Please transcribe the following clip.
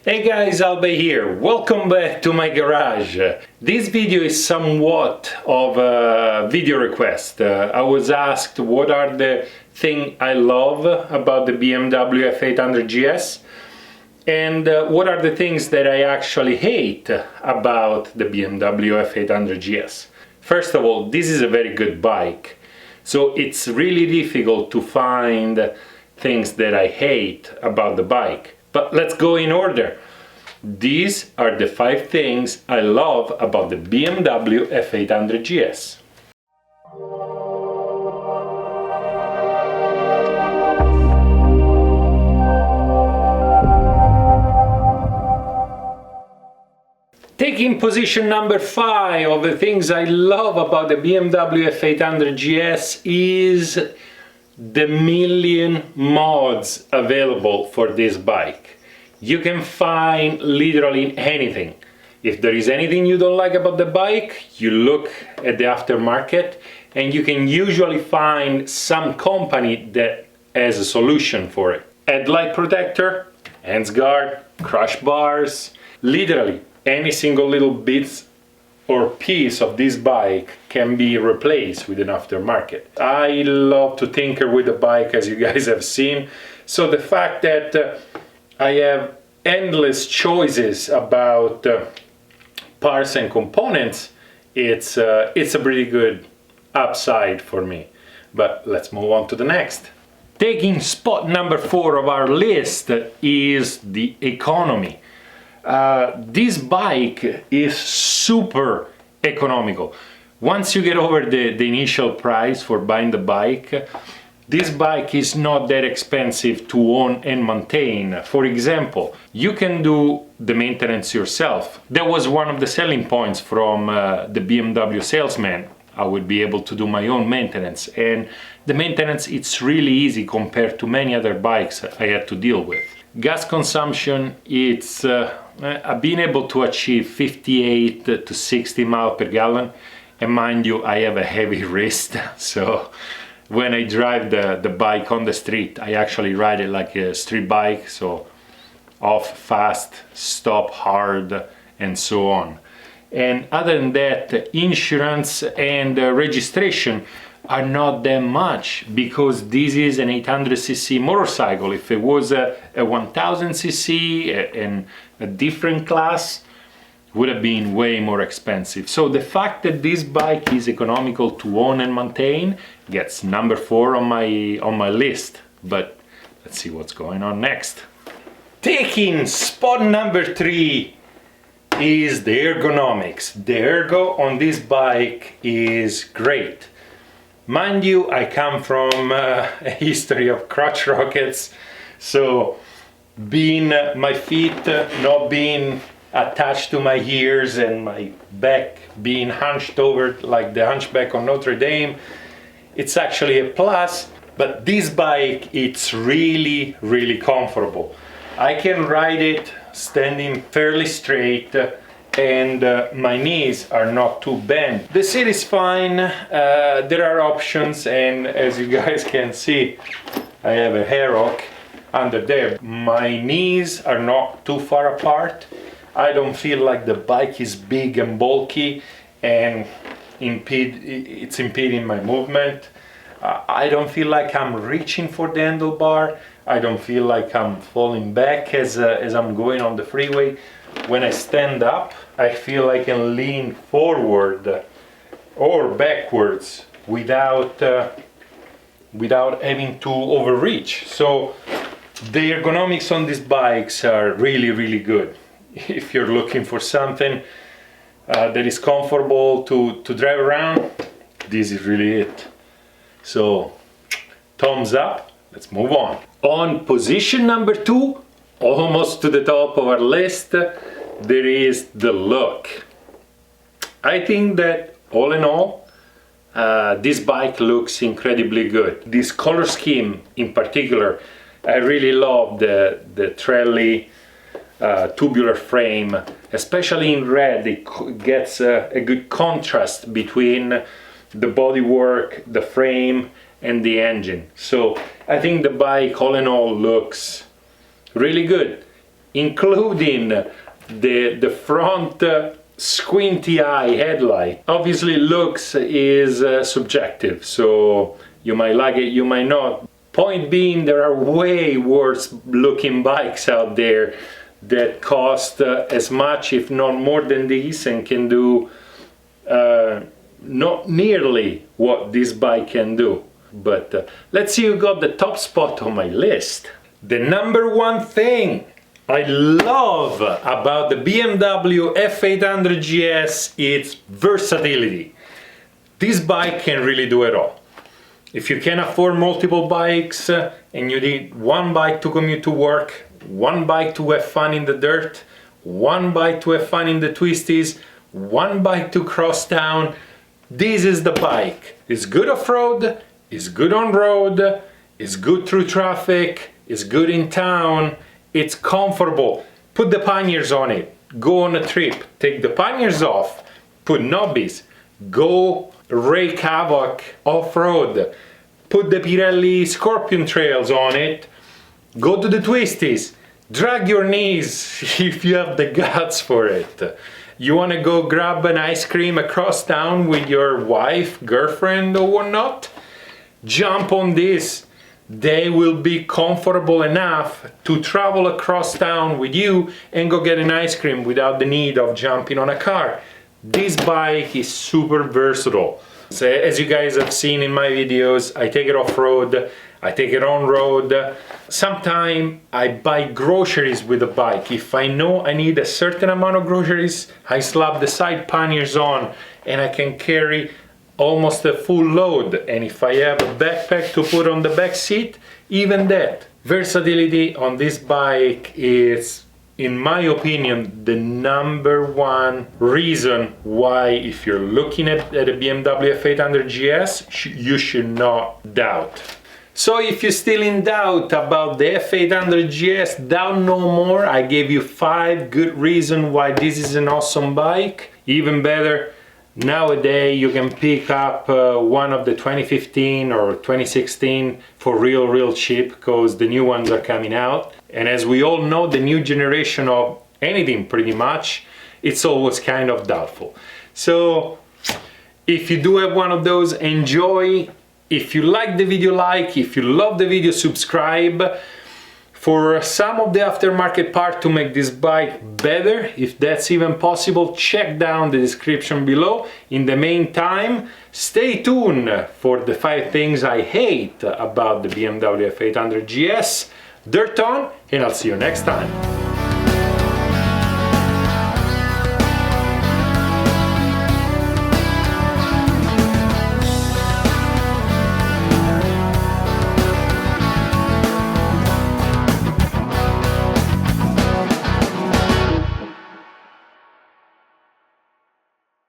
Hey guys, Albe here. Welcome back to my garage. This video is somewhat of a video request. I was asked what are the things I love about the BMW F800GS and what are the things that I actually hate about the BMW F800GS. First of all, this is a very good bike, so it's really difficult to find things that I hate about the bike. But let's go in order. These are the 5 things I love about the BMW F800GS. Taking position number 5 of the things I love about the BMW F800GS is the million mods available for this bike. You can find literally anything. If there is anything you don't like about the bike, you look at the aftermarket and you can usually find some company that has a solution for it. Headlight protector, hands guard, crash bars, literally any single little bits or piece of this bike can be replaced with an aftermarket. I love to tinker with the bike, as you guys have seen, so the fact that I have endless choices about parts and components, it's a pretty good upside for me. But let's move on to the next. Taking spot number 4 of our list is the economy. This bike is super economical. Once you get over the initial price for buying the bike, this bike is not that expensive to own and maintain. For example, you can do the maintenance yourself. That was one of the selling points from the BMW salesman. I would be able to do my own maintenance, and the maintenance, it's really easy compared to many other bikes I had to deal with. Gas consumption, it's I've been able to achieve 58 to 60 miles per gallon, and mind you, I have a heavy wrist, so when I drive the bike on the street, I actually ride it like a street bike, so off fast, stop hard, and so on. And other than that, insurance and registration are not that much, because this is an 800cc motorcycle. If it was a 1000cc and a different class, would have been way more expensive. So the fact that this bike is economical to own and maintain gets number 4 on my list. But let's see what's going on next. Taking spot number 3 is the ergonomics. The ergo on this bike is great. Mind you, I come from a history of crotch rockets, so my feet not being attached to my ears and my back being hunched over like the hunchback on Notre Dame, it's actually a plus. But this bike, it's really comfortable. I can ride it standing fairly straight, and my knees are not too bent. The seat is fine. There are options, and as you guys can see, I have a hair rock under there. My knees are not too far apart. I don't feel like the bike is big and bulky and it's impeding my movement. I don't feel like I'm reaching for the handlebar. I don't feel like I'm falling back as I'm going on the freeway. When I stand up, I feel I can lean forward or backwards without having to overreach. So the ergonomics on these bikes are really good. If you're looking for something that is comfortable to drive around, this is really it. So thumbs up, let's move on. On position number 2, almost to the top of our list, there is the look. I think that all in all, this bike looks incredibly good. This color scheme in particular, I really love the Trelli tubular frame, especially in red. It gets a good contrast between the bodywork, the frame, and the engine. So I think the bike all in all looks really good. including the front squinty eye headlight. Obviously looks is subjective, so you might like it, you might not. Point being, there are way worse looking bikes out there that cost as much if not more than these and can do not nearly what this bike can do. But let's see who got the top spot on my list. The number one thing I love about the BMW F800GS is versatility. This bike can really do it all. If you can afford multiple bikes and you need one bike to commute to work, one bike to have fun in the dirt, one bike to have fun in the twisties, one bike to cross town, this is the bike. It's good off-road, it's good on-road, it's good through traffic, it's good in town, it's comfortable. Put the panniers on it, go on a trip, take the panniers off, put knobbies, go rake havoc off-road, put the Pirelli Scorpion trails on it, go to the twisties, drag your knees if you have the guts for it. You want to go grab an ice cream across town with your wife, girlfriend or whatnot? Jump on this. They will be comfortable enough to travel across town with you and go get an ice cream without the need of jumping on a car. This bike is super versatile. So as you guys have seen in my videos, I take it off-road, I take it on-road. Sometimes I buy groceries with the bike. If I know I need a certain amount of groceries, I slap the side panniers on and I can carry almost a full load. And if I have a backpack to put on the back seat, even that. Versatility on this bike is, in my opinion, the number one reason why, if you're looking at a BMW F800GS, you should not doubt. So if you're still in doubt about the F800GS, doubt no more. I gave you 5 good reasons why this is an awesome bike. Even better, nowadays you can pick up one of the 2015 or 2016 for real cheap, because the new ones are coming out. And as we all know, the new generation of anything pretty much, it's always kind of doubtful. So if you do have one of those, enjoy. If you like the video, like. If you love the video, subscribe. For some of the aftermarket part to make this bike better, if that's even possible, check down the description below. In the meantime, stay tuned for the 5 things I hate about the BMW F800GS. Dirt on, and I'll see you next time.